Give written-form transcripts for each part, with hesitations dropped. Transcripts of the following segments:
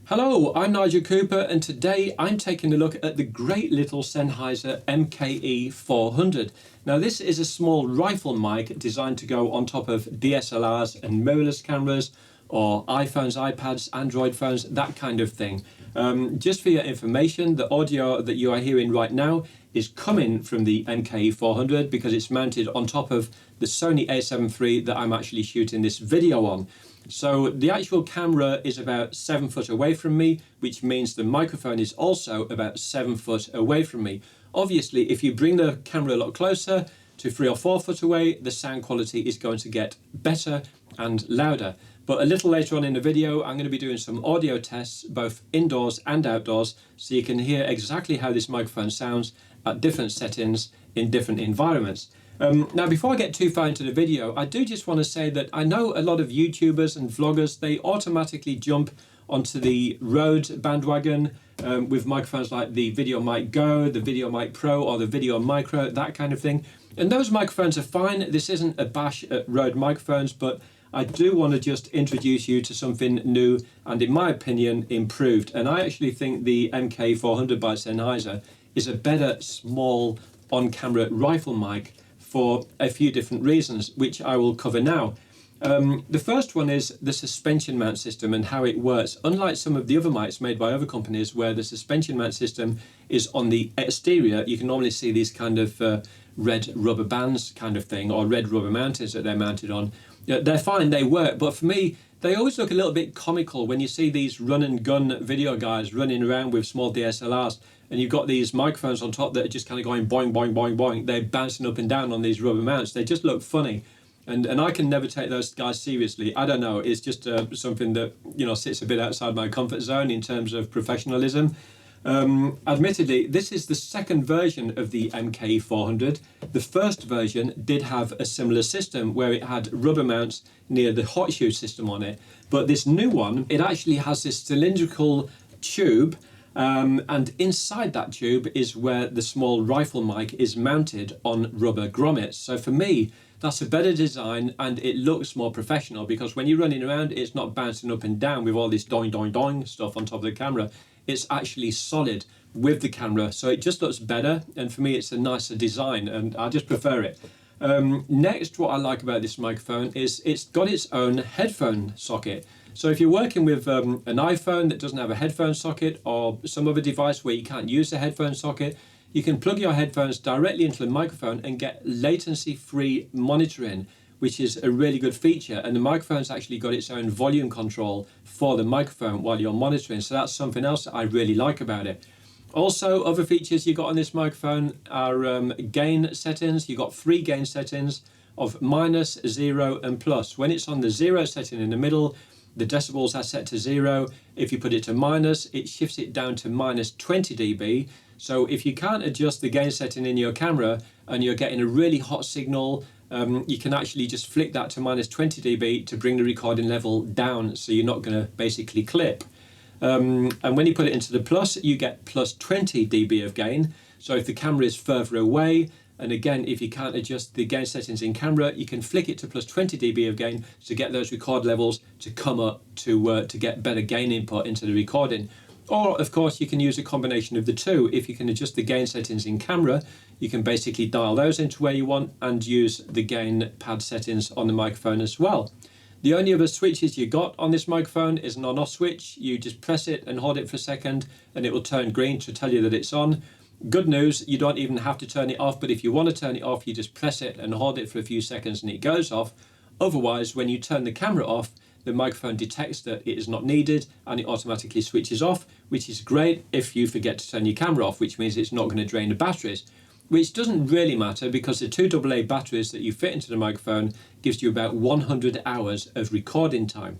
Hello, I'm Nigel Cooper, and today I'm taking a look at the great little Sennheiser MKE 400. Now this is a small rifle mic designed to go on top of DSLRs and mirrorless cameras or iPhones, iPads, Android phones, that kind of thing. Just for your information, the audio that you are hearing right now is coming from the MKE 400 because it's mounted on top of the Sony a7 III that I'm actually shooting this video on. So the actual camera is about 7 foot away from me, which means the microphone is also about 7 foot away from me. Obviously, if you bring the camera a lot closer to 3 or 4 foot away, the sound quality is going to get better and louder. But a little later on in the video, I'm going to be doing some audio tests, both indoors and outdoors, so you can hear exactly how this microphone sounds at different settings in different environments. Now, before I get too far into the video, I do just want to say that I know a lot of YouTubers and vloggers, they automatically jump onto the Rode bandwagon with microphones like the Video Mic Go, the Video Mic Pro, or the Video Micro, that kind of thing. And those microphones are fine. This isn't a bash at Rode microphones, but I do want to just introduce you to something new and, in my opinion, improved. And I actually think the MKE 400 by Sennheiser is a better small on-camera rifle mic for a few different reasons, which I will cover now. The first one is the suspension mount system and how it works. Unlike some of the other mics made by other companies where the suspension mount system is on the exterior, you can normally see these kind of red rubber bands kind of thing, or red rubber mounters that they're mounted on. They're fine, they work, but for me, they always look a little bit comical when you see these run and gun video guys running around with small DSLRs, and you've got these microphones on top that are just kind of going boing, boing, boing, boing. They're bouncing up and down on these rubber mounts. They just look funny. And I can never take those guys seriously. I don't know, it's just something that, you know, sits a bit outside my comfort zone in terms of professionalism. Admittedly, this is the second version of the MKE 400. The first version did have a similar system where it had rubber mounts near the hot shoe system on it. But this new one, it actually has this cylindrical tube, and inside that tube is where the small rifle mic is mounted on rubber grommets. So for me, that's a better design and it looks more professional because when you're running around, it's not bouncing up and down with all this doing, doing, doing stuff on top of the camera. It's actually solid with the camera, so it just looks better, and for me it's a nicer design and I just prefer it. Next, what I like about this microphone is it's got its own headphone socket. So if you're working with an iPhone that doesn't have a headphone socket or some other device where you can't use the headphone socket, you can plug your headphones directly into the microphone and get latency-free monitoring, which is a really good feature. And the microphone's actually got its own volume control for the microphone while you're monitoring. So that's something else that I really like about it. Also, other features you got on this microphone are gain settings. You've got 3 gain settings of minus, 0 and plus. When it's on the 0 setting in the middle, the decibels are set to 0. If you put it to minus, it shifts it down to minus 20 dB. So if you can't adjust the gain setting in your camera and you're getting a really hot signal, you can actually just flick that to minus 20 dB to bring the recording level down, so you're not going to basically clip. And when you put it into the plus, you get plus 20 dB of gain. So if the camera is further away, and again, if you can't adjust the gain settings in camera, you can flick it to plus 20 dB of gain to get those record levels to come up to get better gain input into the recording. Or, of course, you can use a combination of the two. If you can adjust the gain settings in camera, you can basically dial those into where you want and use the gain pad settings on the microphone as well. The only other switches you got on this microphone is an on-off switch. You just press it and hold it for a second and it will turn green to tell you that it's on. Good news, you don't even have to turn it off, but if you want to turn it off, you just press it and hold it for a few seconds and it goes off. Otherwise, when you turn the camera off, the microphone detects that it is not needed and it automatically switches off, which is great if you forget to turn your camera off, which means it's not going to drain the batteries, which doesn't really matter because the 2 AA batteries that you fit into the microphone gives you about 100 hours of recording time.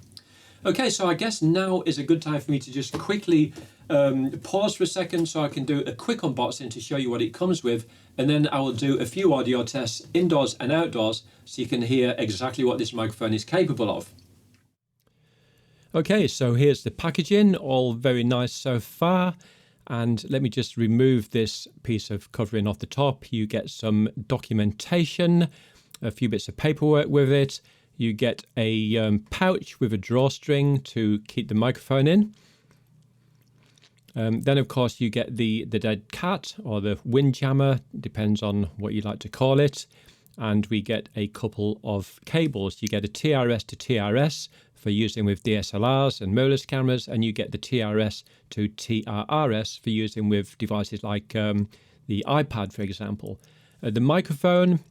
Okay, so I guess now is a good time for me to just quickly pause for a second so I can do a quick unboxing to show you what it comes with, and then I will do a few audio tests indoors and outdoors so you can hear exactly what this microphone is capable of. Okay, so here's the packaging, all very nice so far. And let me just remove this piece of covering off the top. You get some documentation, a few bits of paperwork with it. You get a pouch with a drawstring to keep the microphone in. Then of course you get the dead cat or the windjammer, depends on what you like to call it. And we get a couple of cables. You get a TRS to TRS for using with DSLRs and mirrorless cameras, and you get the TRS to TRRS for using with devices like the iPad, for example. The microphone,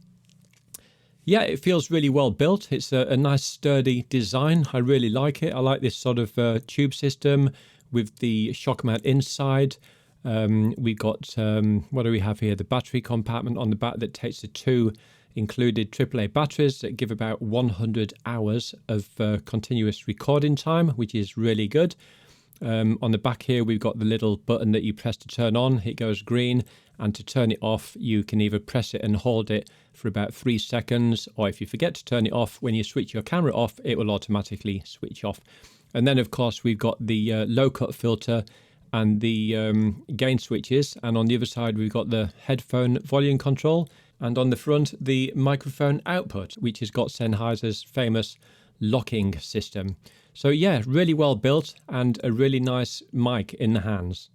yeah, it feels really well built. It's a nice sturdy design. I really like it. I like this sort of tube system with the shock mount inside. We've got, what do we have here? The battery compartment on the back that takes the two included AAA batteries that give about 100 hours of continuous recording time, which is really good. On the back here, we've got the little button that you press to turn on. It goes green, and to turn it off, you can either press it and hold it for about 3 seconds, or if you forget to turn it off, when you switch your camera off, it will automatically switch off. And then, of course, we've got the low-cut filter and the gain switches, and on the other side, we've got the headphone volume control, and on the front, the microphone output, which has got Sennheiser's famous locking system. So yeah, really well built and a really nice mic in the hands.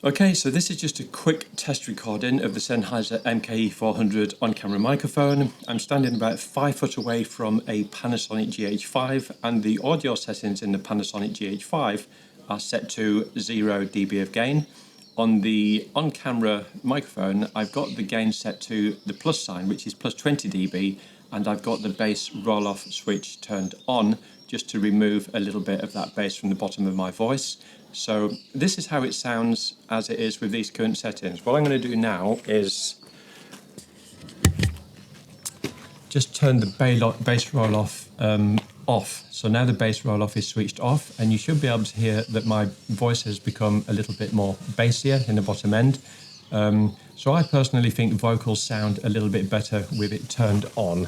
Okay, so this is just a quick test recording of the Sennheiser MKE 400 on-camera microphone. I'm standing about 5 foot away from a Panasonic GH5, and the audio settings in the Panasonic GH5 are set to 0 dB of gain. On the on-camera microphone, I've got the gain set to the plus sign, which is plus 20 dB, and I've got the bass roll-off switch turned on just to remove a little bit of that bass from the bottom of my voice. So this is how it sounds as it is with these current settings. What I'm going to do now is just turn the bass roll-off off. So now the bass roll-off is switched off, and you should be able to hear that my voice has become a little bit more bassier in the bottom end. So I personally think vocals sound a little bit better with it turned on.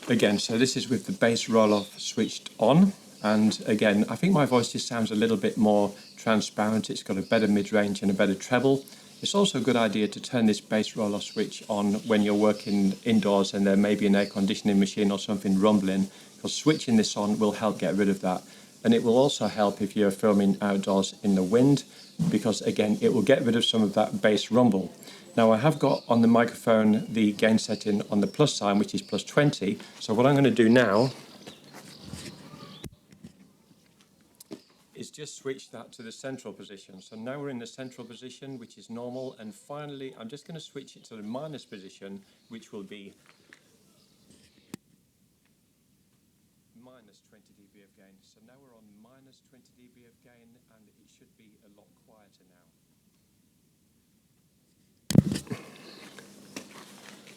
Again, so this is with the bass roll-off switched on, and again, I think my voice just sounds a little bit more transparent. It's got a better mid-range and a better treble. It's also a good idea to turn this bass roll-off switch on when you're working indoors and there may be an air conditioning machine or something rumbling, because switching this on will help get rid of that. And it will also help if you're filming outdoors in the wind, because again, it will get rid of some of that bass rumble. Now I have got on the microphone the gain setting on the plus sign, which is plus 20. So what I'm going to do now is just switch that to the central position. So now we're in the central position, which is normal, and finally I'm just going to switch it to the minus position, which will be minus 20 dB of gain. So now we're on minus 20 dB of gain, and it should be a lot quieter now.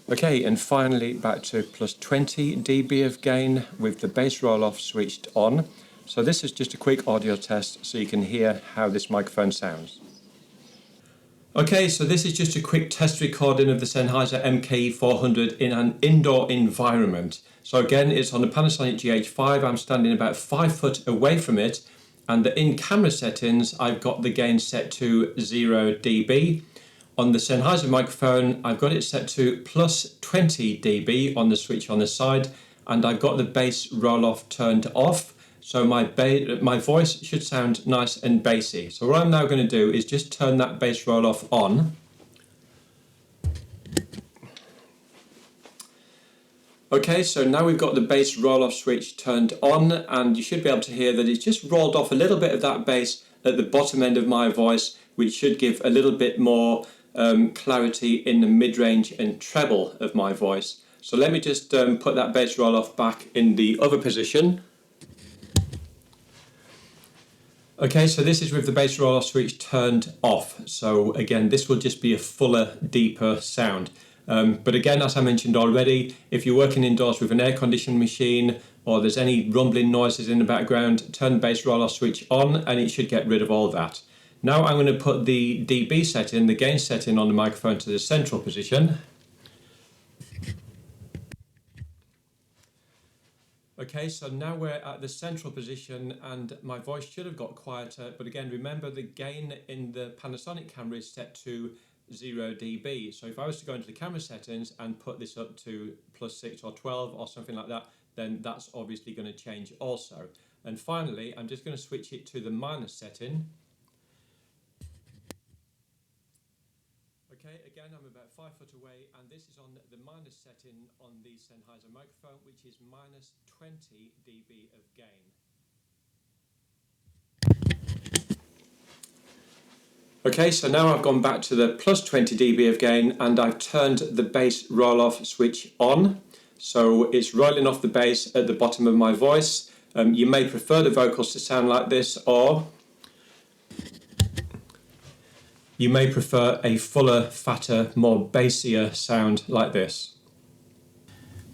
Okay, and finally back to plus 20 dB of gain with the bass roll-off switched on. So this is just a quick audio test so you can hear how this microphone sounds. Okay, so this is just a quick test recording of the Sennheiser MKE 400 in an indoor environment. So again, it's on the Panasonic GH5. I'm standing about 5 foot away from it, and the in-camera settings, I've got the gain set to 0 dB. On the Sennheiser microphone, I've got it set to plus 20 dB on the switch on the side, and I've got the bass roll-off turned off. So my voice should sound nice and bassy. So what I'm now going to do is just turn that bass roll-off on. Okay, so now we've got the bass roll-off switch turned on, and you should be able to hear that it's just rolled off a little bit of that bass at the bottom end of my voice, which should give a little bit more clarity in the mid-range and treble of my voice. So let me just put that bass roll-off back in the other position. Okay, so this is with the bass roll-off switch turned off. So again, this will just be a fuller, deeper sound. But again, as I mentioned already, if you're working indoors with an air conditioning machine or there's any rumbling noises in the background, turn the bass roll-off switch on and it should get rid of all that. Now I'm going to put the dB setting, the gain setting on the microphone to the central position. Okay, so now we're at the central position and my voice should have got quieter, but again, remember the gain in the Panasonic camera is set to 0 dB. So if I was to go into the camera settings and put this up to plus 6 or 12 or something like that, then that's obviously going to change also. And finally, I'm just going to switch it to the minus setting. Okay, again, I'm about 5 foot away, and this is on the minus setting on the Sennheiser microphone, which is minus 20 dB of gain. Okay, so now I've gone back to the plus 20 dB of gain, and I've turned the bass roll-off switch on. So it's rolling off the bass at the bottom of my voice. You may prefer the vocals to sound like this, or you may prefer a fuller, fatter, more bassier sound like this.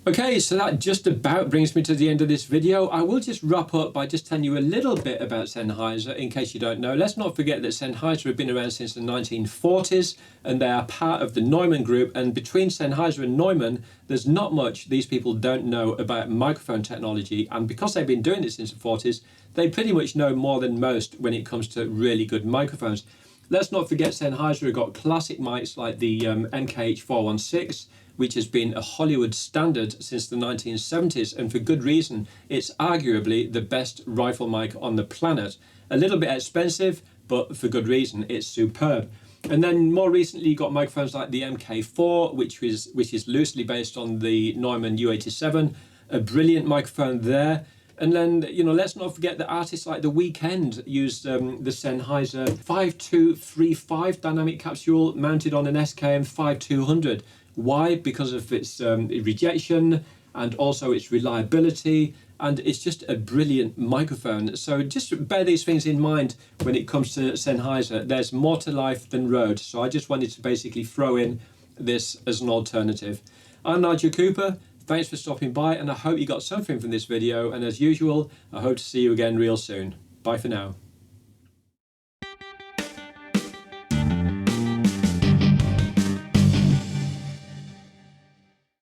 Okay, so that just about brings me to the end of this video. I will just wrap up by just telling you a little bit about Sennheiser in case you don't know. Let's not forget that Sennheiser have been around since the 1940s, and they are part of the Neumann group, and between Sennheiser and Neumann there's not much these people don't know about microphone technology, and because they've been doing this since the 40s, they pretty much know more than most when it comes to really good microphones. Let's not forget Sennheiser have got classic mics like the MKE 416, which has been a Hollywood standard since the 1970s, and for good reason. It's arguably the best rifle mic on the planet. A little bit expensive, but for good reason. It's superb. And then more recently you got microphones like the MK4, which is loosely based on the Neumann U87, a brilliant microphone there. And then, you know, let's not forget that artists like The Weeknd used the Sennheiser 5235 dynamic capsule mounted on an SKM 5200. Why? Because of its rejection and also its reliability, and it's just a brilliant microphone. So just bear these things in mind when it comes to Sennheiser. There's more to life than Rode, so I just wanted to basically throw in this as an alternative. I'm Nigel Cooper. Thanks for stopping by, and I hope you got something from this video, and as usual, I hope to see you again real soon. Bye for now.